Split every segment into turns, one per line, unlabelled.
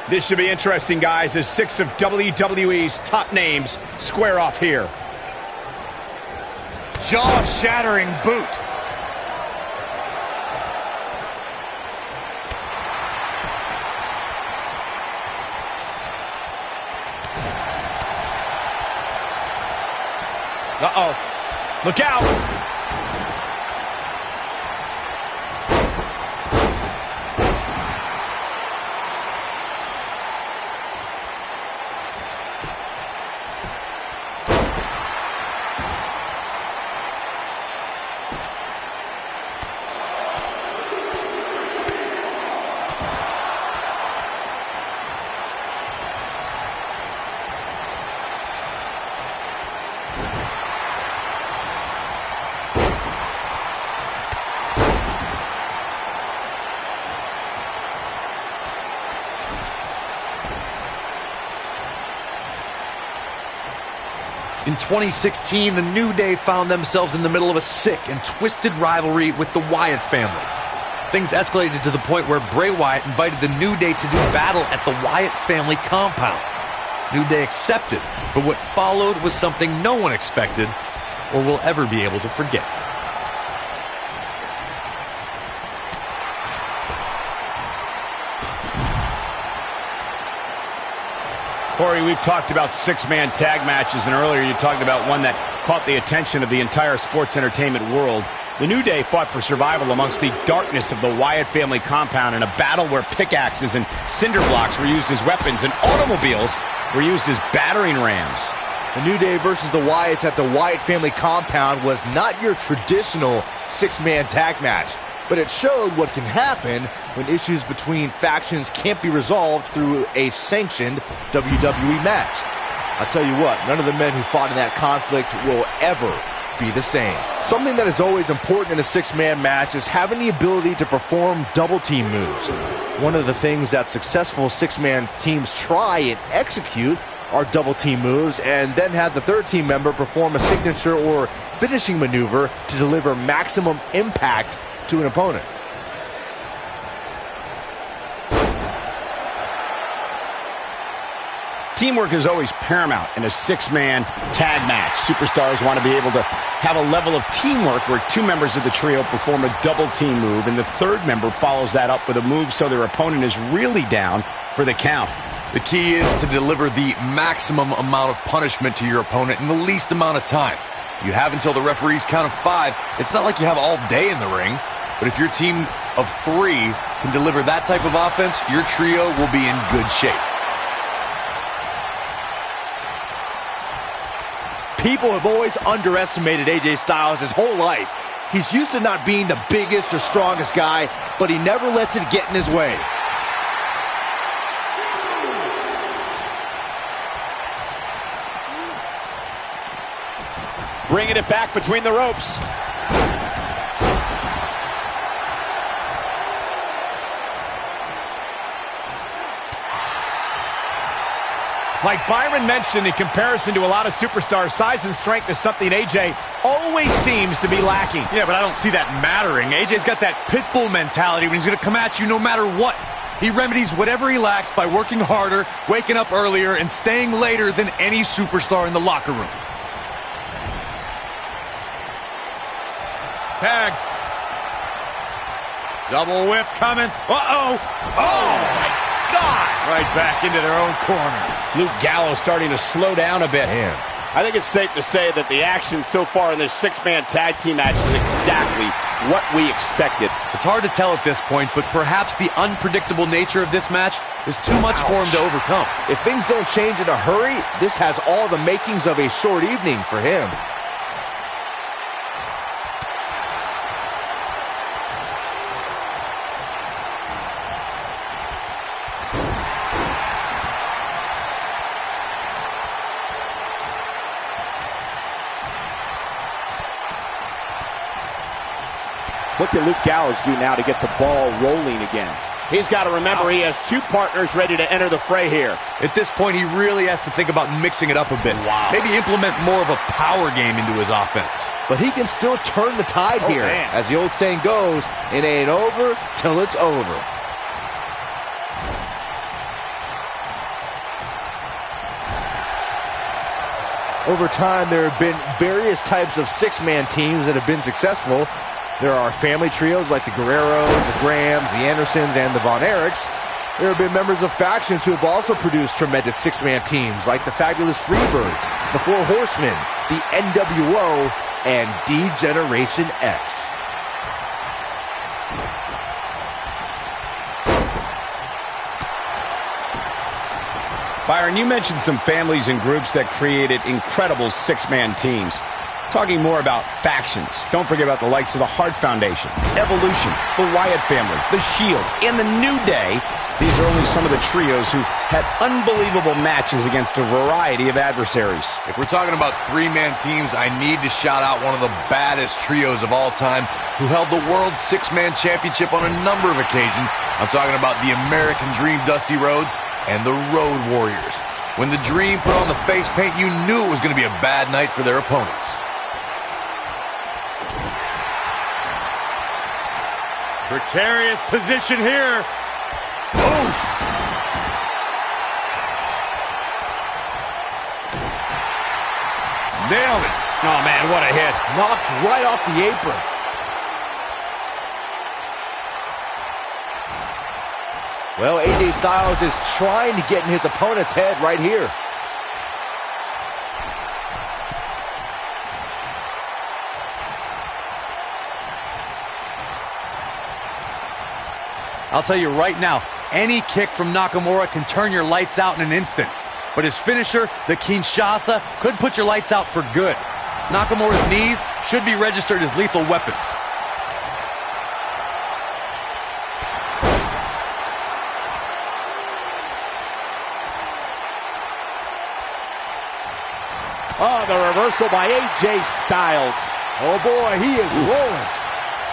This should be interesting, guys, as 6 of WWE's top names square off here.
Jaw-shattering boot.
Uh-oh. Look out.
In 2016, the New Day found themselves in the middle of a sick and twisted rivalry with the Wyatt family. Things escalated to the point where Bray Wyatt invited the New Day to do battle at the Wyatt family compound. New Day accepted, but what followed was something no one expected or will ever be able to forget.
Corey, we've talked about 6-man tag matches, and earlier you talked about one that caught the attention of the entire sports entertainment world. The New Day fought for survival amongst the darkness of the Wyatt family compound in a battle where pickaxes and cinder blocks were used as weapons and automobiles were used as battering rams.
The New Day versus the Wyatts at the Wyatt family compound was not your traditional 6-man tag match, but it showed what can happen when issues between factions can't be resolved through a sanctioned WWE match. I'll tell you what, none of the men who fought in that conflict will ever be the same. Something that is always important in a 6-man match is having the ability to perform double team moves. One of the things that successful 6-man teams try and execute are double team moves, and then have the third team member perform a signature or finishing maneuver to deliver maximum impact to an opponent.
Teamwork is always paramount in a 6-man tag match. Superstars want to be able to have a level of teamwork where 2 members of the trio perform a double team move, and the third member follows that up with a move so their opponent is really down for the count.
The key is to deliver the maximum amount of punishment to your opponent in the least amount of time. You have until the referee's count of 5. It's not like you have all day in the ring, but if your team of 3 can deliver that type of offense, your trio will be in good shape.
People have always underestimated AJ Styles his whole life. He's used to not being the biggest or strongest guy, but he never lets it get in his way.
Bringing it back between the ropes. Like Byron mentioned, in comparison to a lot of superstars, size and strength is something AJ always seems to be lacking.
Yeah, but I don't see that mattering. AJ's got that pit bull mentality when he's going to come at you no matter what. He remedies whatever he lacks by working harder, waking up earlier, and staying later than any superstar in the locker room.
Tag. Double whip coming. Uh-oh. Oh, my God. Right back into their own corner. Luke Gallows starting to slow down a bit.
Man.
I think it's safe to say that the action so far in this 6-man tag team match is exactly what we expected.
It's hard to tell at this point, but perhaps the unpredictable nature of this match is too much for him to overcome.
If things don't change in a hurry, this has all the makings of a short evening for him.
What can Luke Gallows do now to get the ball rolling again? He's got to remember he has 2 partners ready to enter the fray here.
At this point, he really has to think about mixing it up a bit.
Wow.
Maybe implement more of a power game into his offense.
But he can still turn the tide here.
Man.
As the old saying goes, it ain't over till it's over. Over time, there have been various types of six-man teams that have been successful. There are family trios like the Guerreros, the Grahams, the Andersons, and the Von Erichs. There have been members of factions who have also produced tremendous six-man teams like the Fabulous Freebirds, the Four Horsemen, the NWO, and D-Generation X.
Byron, you mentioned some families and groups that created incredible six-man teams. Talking more about factions, don't forget about the likes of the Hart Foundation, Evolution, the Wyatt family, the Shield, and the New Day. These are only some of the trios who had unbelievable matches against a variety of adversaries.
If we're talking about three-man teams, I need to shout out one of the baddest trios of all time who held the World Six-Man Championship on a number of occasions. I'm talking about the American Dream Dusty Rhodes and the Road Warriors. When the Dream put on the face paint, you knew it was going to be a bad night for their opponents.
Precarious position here. Oof.
Nailed it. Oh, man, what a hit.
Knocked right off the apron. Well, AJ Styles is trying to get in his opponent's head right here.
I'll tell you right now, any kick from Nakamura can turn your lights out in an instant. But his finisher, the Kinshasa, could put your lights out for good. Nakamura's knees should be registered as lethal weapons.
Oh, the reversal by AJ Styles.
Oh boy, he is rolling.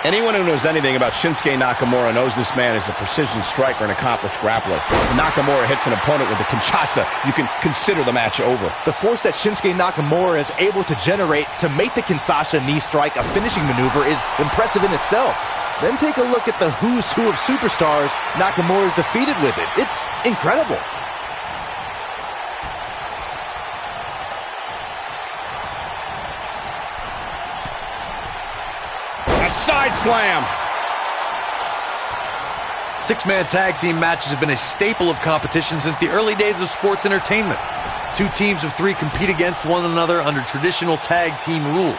Anyone who knows anything about Shinsuke Nakamura knows this man is a precision striker and accomplished grappler. When Nakamura hits an opponent with a Kinshasa, you can consider the match over.
The force that Shinsuke Nakamura is able to generate to make the Kinshasa knee strike a finishing maneuver is impressive in itself. Then take a look at the who's who of superstars Nakamura is defeated with it. It's incredible.
Side slam.
Six-man tag team matches have been a staple of competition since the early days of sports entertainment. Two teams of three compete against one another under traditional tag team rules.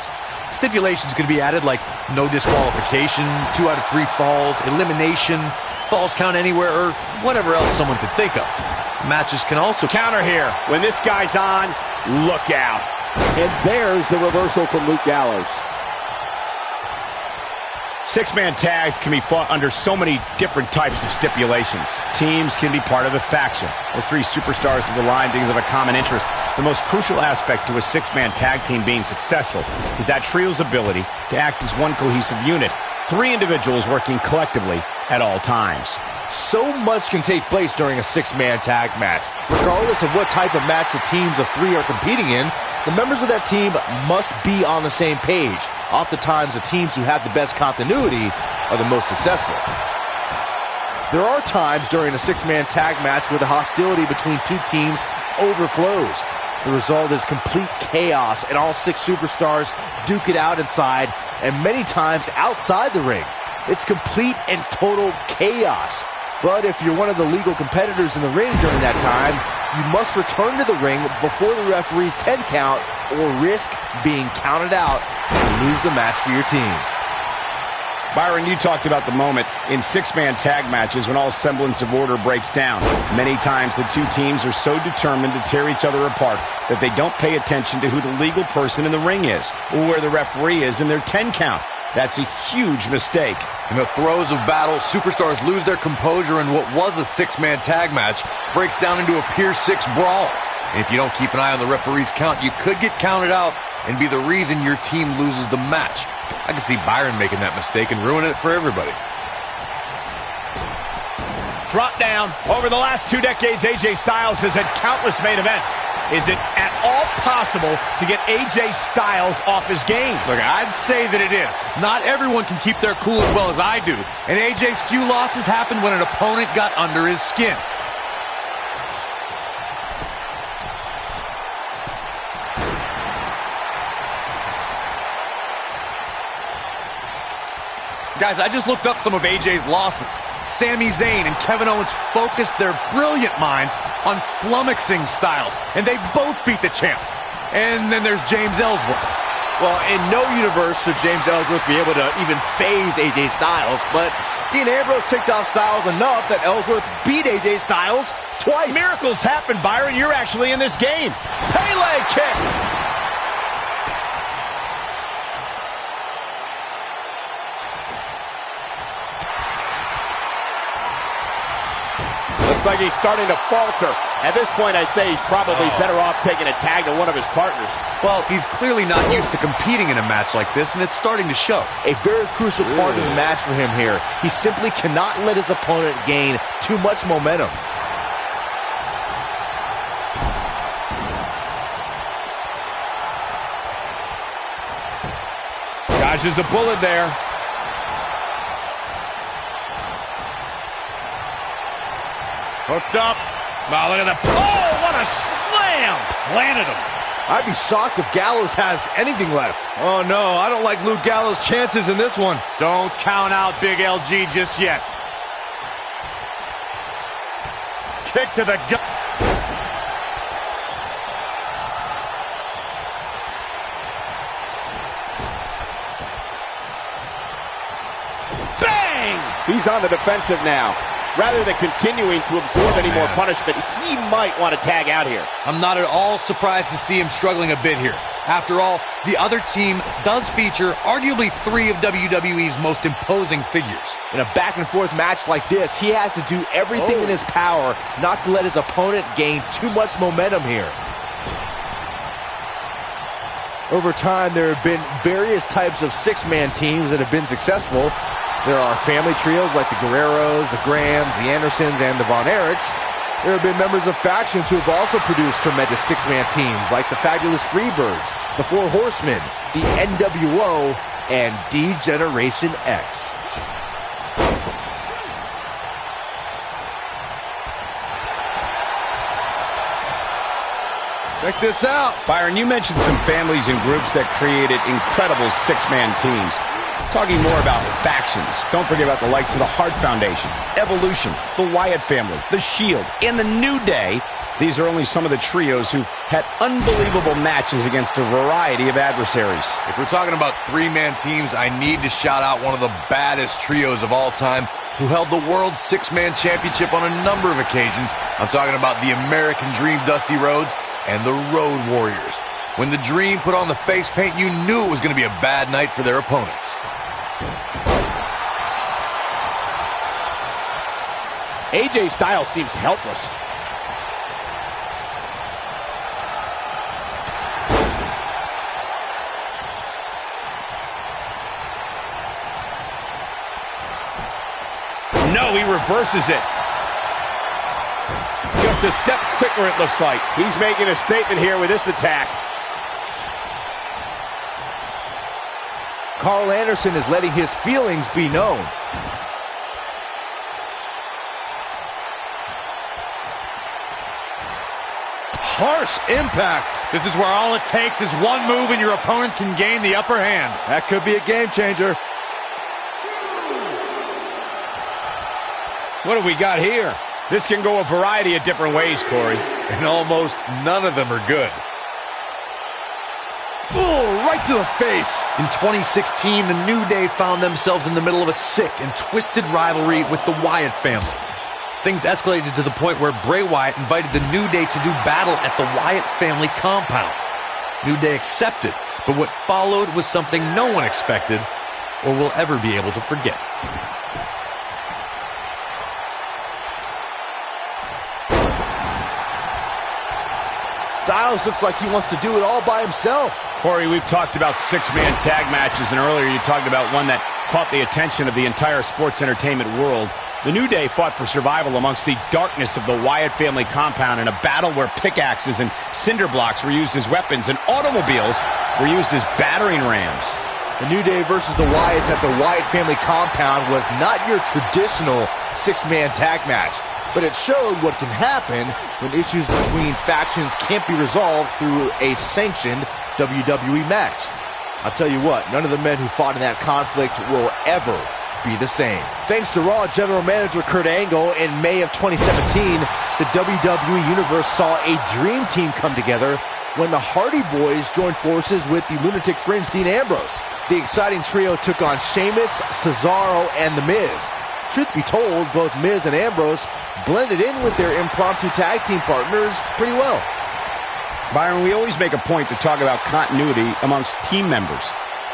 Stipulations could be added like no disqualification, 2 out of 3 falls, elimination, falls count anywhere, or whatever else someone could think of. Matches can also
Counter here. When this guy's on, look out. And there's the reversal from Luke Gallows.
Six-man tags can be fought under so many different types of stipulations. Teams can be part of a faction, or 3 superstars who align because of a common interest. The most crucial aspect to a six-man tag team being successful is that trio's ability to act as one cohesive unit. 3 individuals working collectively at all times.
So much can take place during a six-man tag match. Regardless of what type of match the teams of 3 are competing in, the members of that team must be on the same page. Oftentimes, the teams who have the best continuity are the most successful. There are times during a six-man tag match where the hostility between 2 teams overflows. The result is complete chaos, and all 6 superstars duke it out inside, and many times outside the ring. It's complete and total chaos. But if you're one of the legal competitors in the ring during that time, you must return to the ring before the referee's 10 count or risk being counted out and lose the match for your team.
Byron, you talked about the moment in six-man tag matches when all semblance of order breaks down. Many times the 2 teams are so determined to tear each other apart that they don't pay attention to who the legal person in the ring is or where the referee is in their 10 count. That's a huge mistake.
In the throes of battle, superstars lose their composure, and what was a six-man tag match breaks down into a Pier 6 brawl. And if you don't keep an eye on the referee's count, you could get counted out and be the reason your team loses the match. I can see Byron making that mistake and ruining it for everybody.
Drop down. Over the last 2 decades, AJ Styles has had countless main events. Is it at all possible to get AJ Styles off his game?
Look, I'd say that it is. Not everyone can keep their cool as well as I do. And AJ's few losses happened when an opponent got under his skin. Guys, I just looked up some of AJ's losses. Sami Zayn and Kevin Owens focused their brilliant minds on flummoxing Styles, and they both beat the champ. And then there's James Ellsworth.
Well, in no universe should James Ellsworth be able to even phase AJ Styles, but Dean Ambrose ticked off Styles enough that Ellsworth beat AJ Styles twice.
Miracles happen, Byron. You're actually in this game.
Pele kick!
Looks like he's starting to falter. At this point, I'd say he's probably better off taking a tag to one of his partners.
Well, he's clearly not used to competing in a match like this, and it's starting to show.
A very crucial part of the match for him here. He simply cannot let his opponent gain too much momentum.
Dodges a bullet there. Hooked up. Oh, look at that. Oh, what a slam! Planted him.
I'd be shocked if Gallows has anything left.
Oh, no, I don't like Luke Gallows' chances in this one. Don't count out Big LG just yet. Kick to the gut.
Bang! He's on the defensive now. Rather than continuing to absorb any more punishment, he might want to tag out here.
I'm not at all surprised to see him struggling a bit here. After all, the other team does feature arguably 3 of WWE's most imposing figures.
In a back-and-forth match like this, he has to do everything in his power not to let his opponent gain too much momentum here. Over time, there have been various types of six-man teams that have been successful. There are family trios like the Guerreros, the Grahams, the Andersons, and the Von Erichs. There have been members of factions who have also produced tremendous six-man teams like the Fabulous Freebirds, the Four Horsemen, the NWO, and D-Generation X.
Check this out.
Byron, you mentioned some families and groups that created incredible six-man teams. Talking more about factions, don't forget about the likes of the Hart Foundation, Evolution, the Wyatt family, the Shield, and the New Day. These are only some of the trios who've had unbelievable matches against a variety of adversaries.
If we're talking about three-man teams, I need to shout out one of the baddest trios of all time who held the World Six-Man Championship on a number of occasions. I'm talking about the American Dream Dusty Rhodes and the Road Warriors. When the Dream put on the face paint, you knew it was going to be a bad night for their opponents.
AJ Styles seems helpless.
No, he reverses it. Just a step quicker, it looks like.
He's making a statement here with this attack.
Carl Anderson is letting his feelings be known.
Harsh impact. This is where all it takes is one move and your opponent can gain the upper hand.
That could be a game changer.
What have we got here? This can go a variety of different ways, Corey.
And almost none of them are good.
Oh, right to the face.
In 2016, the New Day found themselves in the middle of a sick and twisted rivalry with the Wyatt family. Things escalated to the point where Bray Wyatt invited the New Day to do battle at the Wyatt family compound. New Day accepted, but what followed was something no one expected or will ever be able to forget.
Styles looks like he wants to do it all by himself.
Corey, we've talked about six-man tag matches, and earlier you talked about one that caught the attention of the entire sports entertainment world. The New Day fought for survival amongst the darkness of the Wyatt family compound in a battle where pickaxes and cinder blocks were used as weapons and automobiles were used as battering rams.
The New Day versus the Wyatts at the Wyatt family compound was not your traditional six-man tag match, but it showed what can happen when issues between factions can't be resolved through a sanctioned WWE match. I'll tell you what, none of the men who fought in that conflict will ever be the same. Thanks to Raw General Manager Kurt Angle, in May of 2017, the WWE Universe saw a dream team come together when the Hardy Boys joined forces with the Lunatic Fringe Dean Ambrose. The exciting trio took on Sheamus, Cesaro, and The Miz. Truth be told, both Miz and Ambrose blended in with their impromptu tag team partners pretty well.
Byron, we always make a point to talk about continuity amongst team members.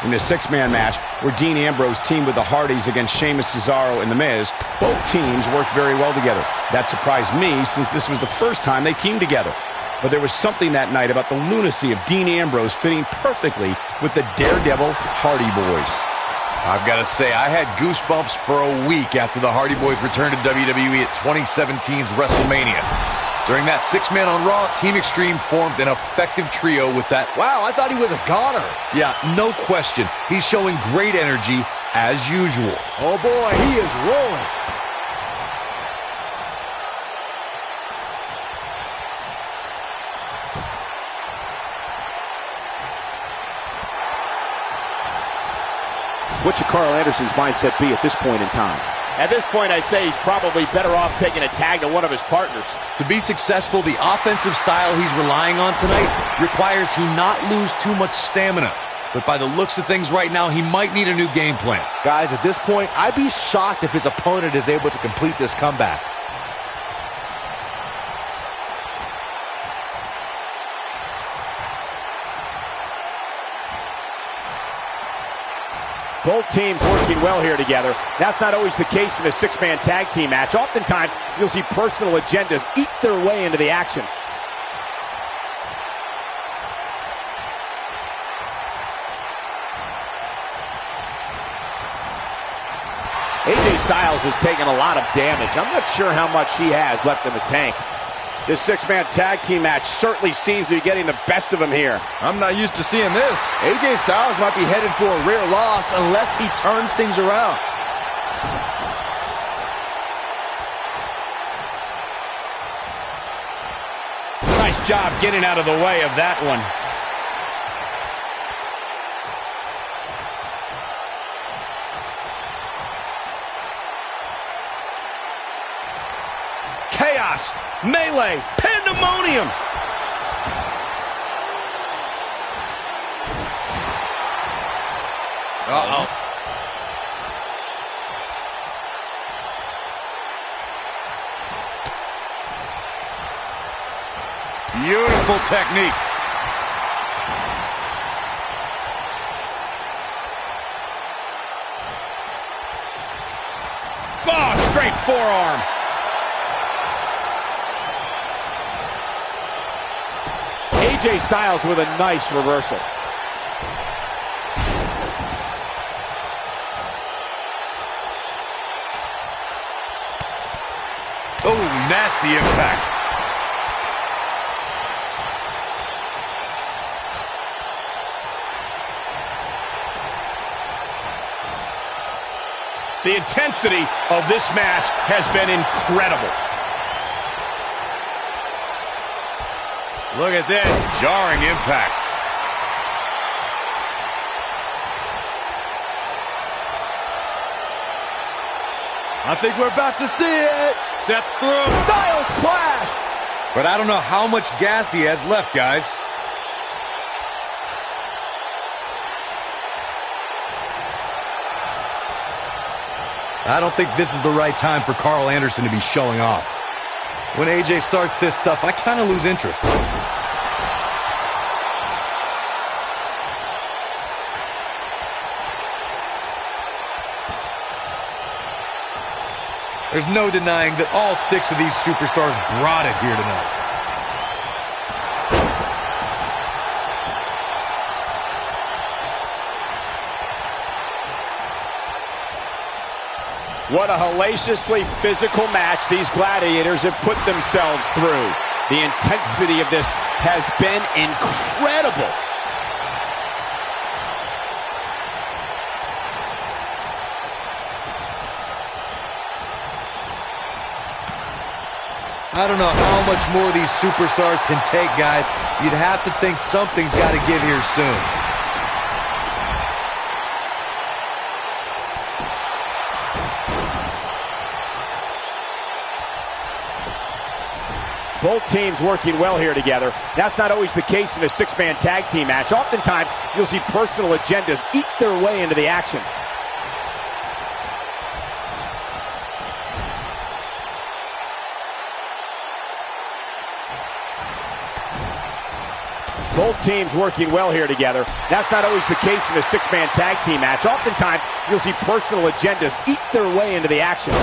In the six-man match where Dean Ambrose teamed with the Hardys against Sheamus, Cesaro, and The Miz, both teams worked very well together. That surprised me since this was the first time they teamed together. But there was something that night about the lunacy of Dean Ambrose fitting perfectly with the Daredevil Hardy Boys.
I've got to say, I had goosebumps for a week after the Hardy Boys returned to WWE at 2017's WrestleMania. During that six-man on Raw, Team Extreme formed an effective trio with that...
Wow, I thought he was a goner.
Yeah, no question. He's showing great energy as usual.
Oh boy, he is rolling.
What should Carl Anderson's mindset be at this point in time? At this point, I'd say he's probably better off taking a tag to one of his partners.
To be successful, the offensive style he's relying on tonight requires he not lose too much stamina. But by the looks of things right now, he might need a new game plan.
Guys, at this point, I'd be shocked if his opponent is able to complete this comeback.
Both teams working well here together. That's not always the case in a six-man tag team match. Oftentimes, you'll see personal agendas eat their way into the action. AJ Styles has taken a lot of damage. I'm not sure how much he has left in the tank. This six-man tag team match certainly seems to be getting the best of him here.
I'm not used to seeing this. AJ Styles might be headed for a rare loss unless he turns things around.
Nice job getting out of the way of that one. Chaos, melee, pandemonium.
Uh-oh. Beautiful technique.
Oh, straight forearm.
AJ Styles with a nice reversal.
Oh, nasty impact.
The intensity of this match has been incredible.
Look at this, jarring impact.
I think we're about to see it.
Step through.
Styles clash.
But I don't know how much gas he has left, guys. I don't think this is the right time for Carl Anderson to be showing off. When AJ starts this stuff, I kind of lose interest. There's no denying that all six of these superstars brought it here tonight.
What a hellaciously physical match these gladiators have put themselves through. The intensity of this has been incredible.
I don't know how much more these superstars can take, guys. You'd have to think something's got to give here soon.
Both teams working well here together. That's not always the case in a six-man tag team match. Oftentimes, you'll see personal agendas eat their way into the action. Both teams working well here together. That's not always the case in a six-man tag team match. Oftentimes, you'll see personal agendas eat their way into the action.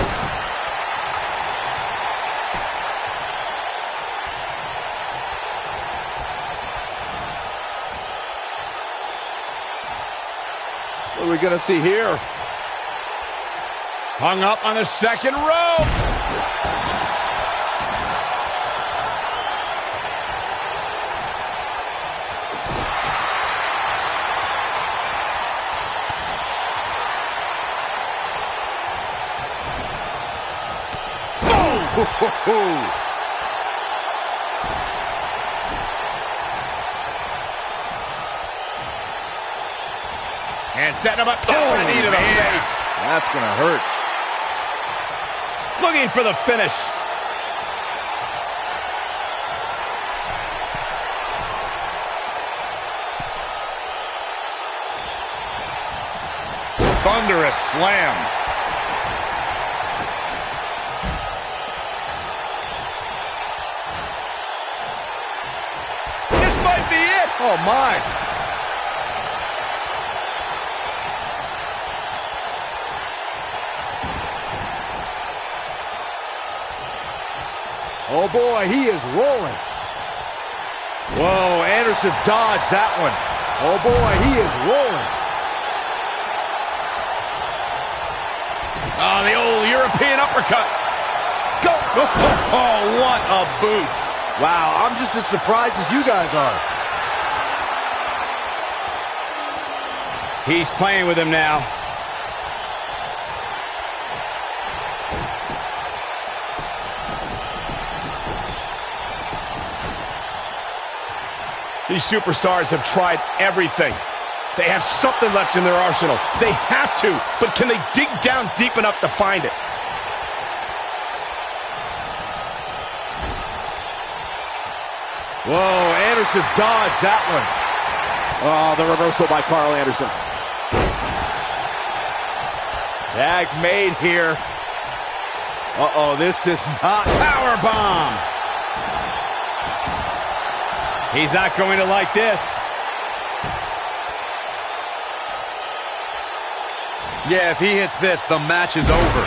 What are we going to see here?
Hung up on the second rope. And setting him up. Oh, a knee to the face.
That's going to hurt.
Looking for the finish. Thunderous slam. This might be it.
Oh, my. Oh, boy, he is rolling. Whoa, Anderson dodged that one. Oh, boy, he is rolling.
Oh, the old European uppercut. Go. Oh, what a boot.
Wow, I'm just as surprised as you guys are.
He's playing with him now. These superstars have tried everything. They have something left in their arsenal. They have to, but can they dig down deep enough to find it?
Whoa, Anderson dodged that one.
Oh, the reversal by Carl Anderson.
Tag made here. Uh-oh, this is not...
Powerbomb. He's not going to like this.
Yeah, if he hits this, the match is over.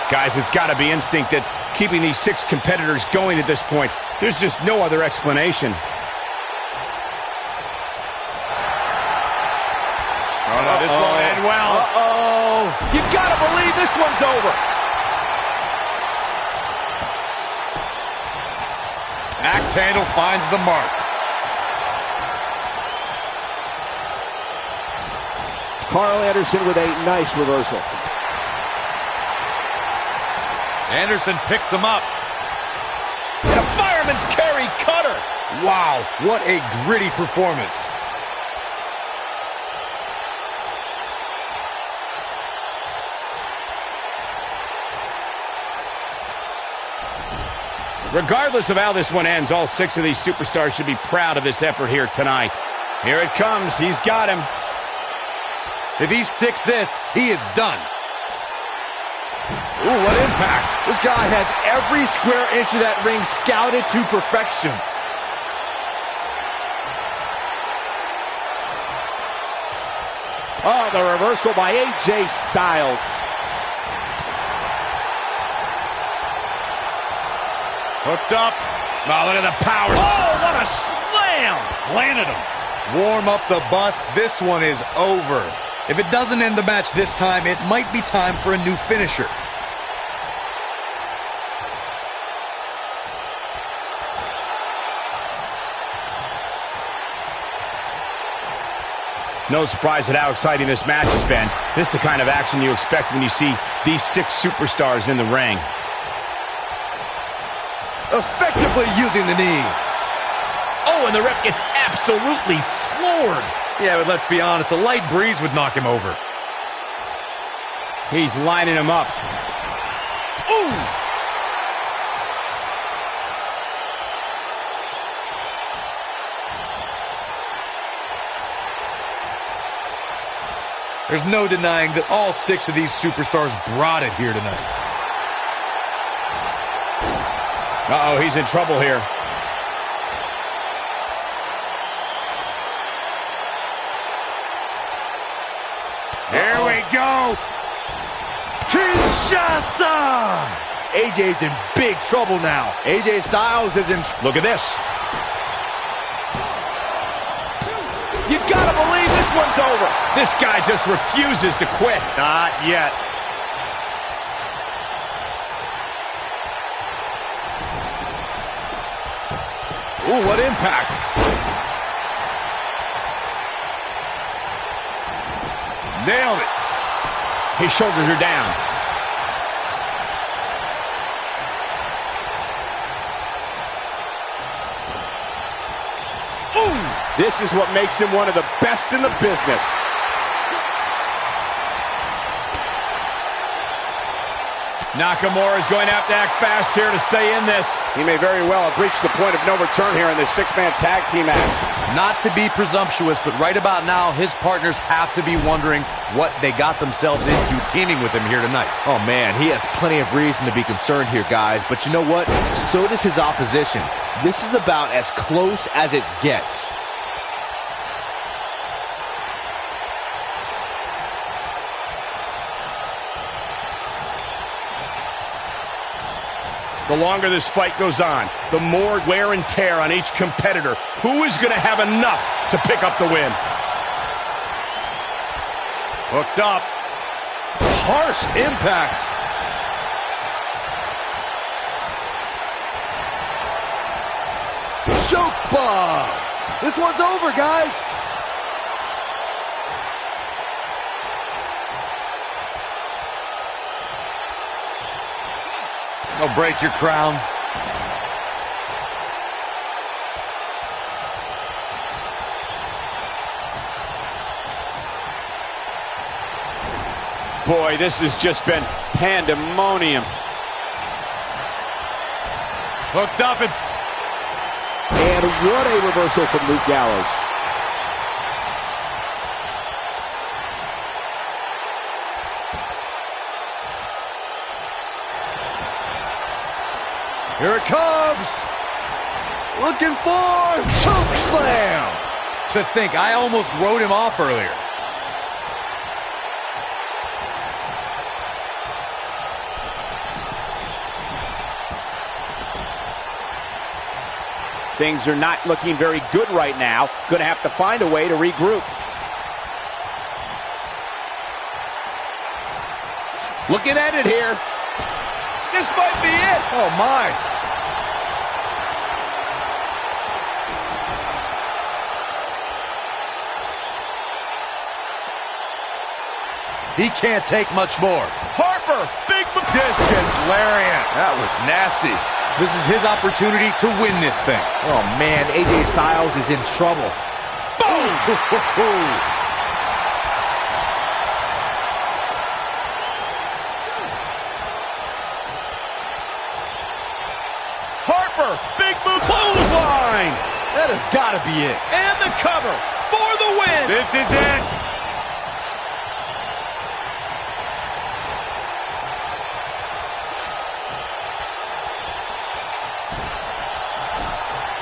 Guys, it's got to be instinct that keeping these six competitors going at this point. There's just no other explanation. Oh, no, this won't end well.
Uh-oh.
You gotta believe this one's over.
Axe handle finds the mark.
Carl Anderson with a nice reversal.
Anderson picks him up.
And a fireman's carry cutter.
Wow, what a gritty performance.
Regardless of how this one ends, all six of these superstars should be proud of this effort here tonight. Here it comes. He's got him.
If he sticks this, he is done.
Ooh, what impact. This guy has every square inch of that ring scouted to perfection.
Oh, the reversal by AJ Styles.
Hooked up. Oh, look at the power. Oh, what a slam. Landed him.
Warm up the bus. This one is over. If it doesn't end the match this time, it might be time for a new finisher.
No surprise at how exciting this match has been. This is the kind of action you expect when you see these six superstars in the ring.
Effectively using the knee.
Oh, and the ref gets absolutely floored.
Yeah, but let's be honest, a light breeze would knock him over.
He's lining him up. Ooh!
There's no denying that all 6 of these superstars brought it here tonight.
Uh-oh, he's in trouble here.
Here we go. Kinshasa!
AJ's in big trouble now. AJ Styles is in...
Look at this.
You gotta believe this one's over.
This guy just refuses to quit.
Not yet.
Ooh, what impact.
Nailed it.
His shoulders are down.
Ooh! This is what makes him one of the best in the business.
Nakamura is going to have to act fast here to stay in this.
He may very well have reached the point of no return here in this 6-man tag team match.
Not to be presumptuous, but right about now, his partners have to be wondering what they got themselves into teaming with him here tonight.
Oh, man, he has plenty of reason to be concerned here, guys. But you know what? So does his opposition. This is about as close as it gets.
The longer this fight goes on, the more wear and tear on each competitor. Who is going to have enough to pick up the win?
Hooked up.
Harsh impact. Choke bomb. This one's over, guys.
They'll break your crown.
Boy, this has just been pandemonium.
Hooked up and
what a reversal from Luke Gallows.
Here it comes. Looking for choke slam.
To think, I almost wrote him off earlier.
Things are not looking very good right now. Going to have to find a way to regroup. Looking at it here. This might be it.
Oh, my.
He can't take much more.
Harper, big
discus lariat.
That was nasty.
This is his opportunity to win this thing.
Oh, man, AJ Styles is in trouble.
boom. Harper, big move, clothesline.
That has got to be it.
And the cover for the win.
This is it.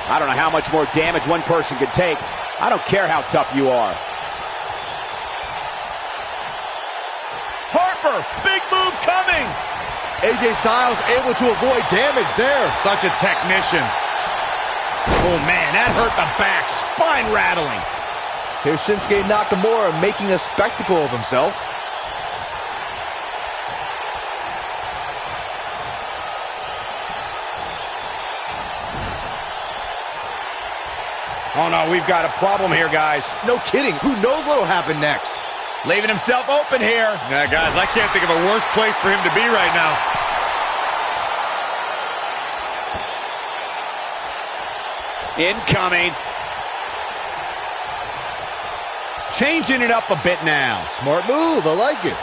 I don't know how much more damage one person could take. I don't care how tough you are.
Harper, big move coming.
AJ Styles able to avoid damage there.
Such a technician.
Oh, man, that hurt the back. Spine rattling.
Here's Shinsuke Nakamura making a spectacle of himself.
Oh, no, we've got a problem here, guys.
No kidding. Who knows what'll happen next?
Leaving himself open here.
Yeah, guys, I can't think of a worse place for him to be right now.
Incoming.
changing it up a bit now.
Smart move. I like it.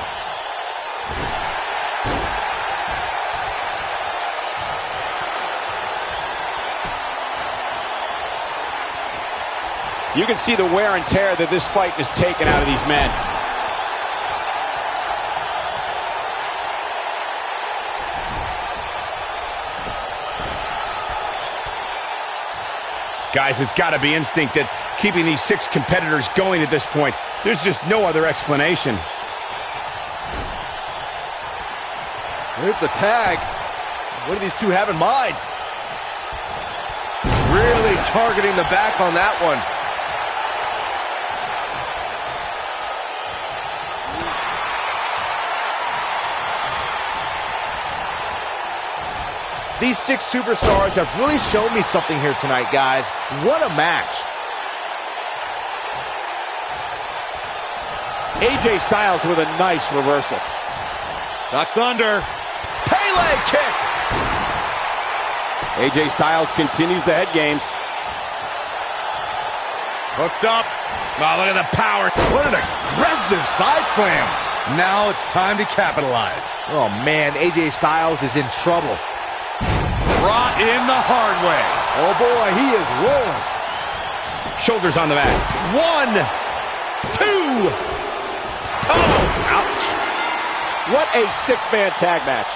You can see the wear and tear that this fight has taken out of these men.
Guys, it's got to be instinct that keeping these 6 competitors going at this point. There's just no other explanation.
Here's the tag. What do these two have in mind?
Really targeting the back on that one.
These 6 superstars have really shown me something here tonight, guys. What a match.
AJ Styles with a nice reversal.
Ducks under.
Pele kick.
AJ Styles continues the head games.
Hooked up.
Oh, look at the power.
What an aggressive side slam. Now it's time to capitalize.
Oh, man, AJ Styles is in trouble.
Brought in the hard way.
Oh, boy, he is rolling.
Shoulders on the mat.
1, 2.
Oh, ouch. What a 6-man tag match.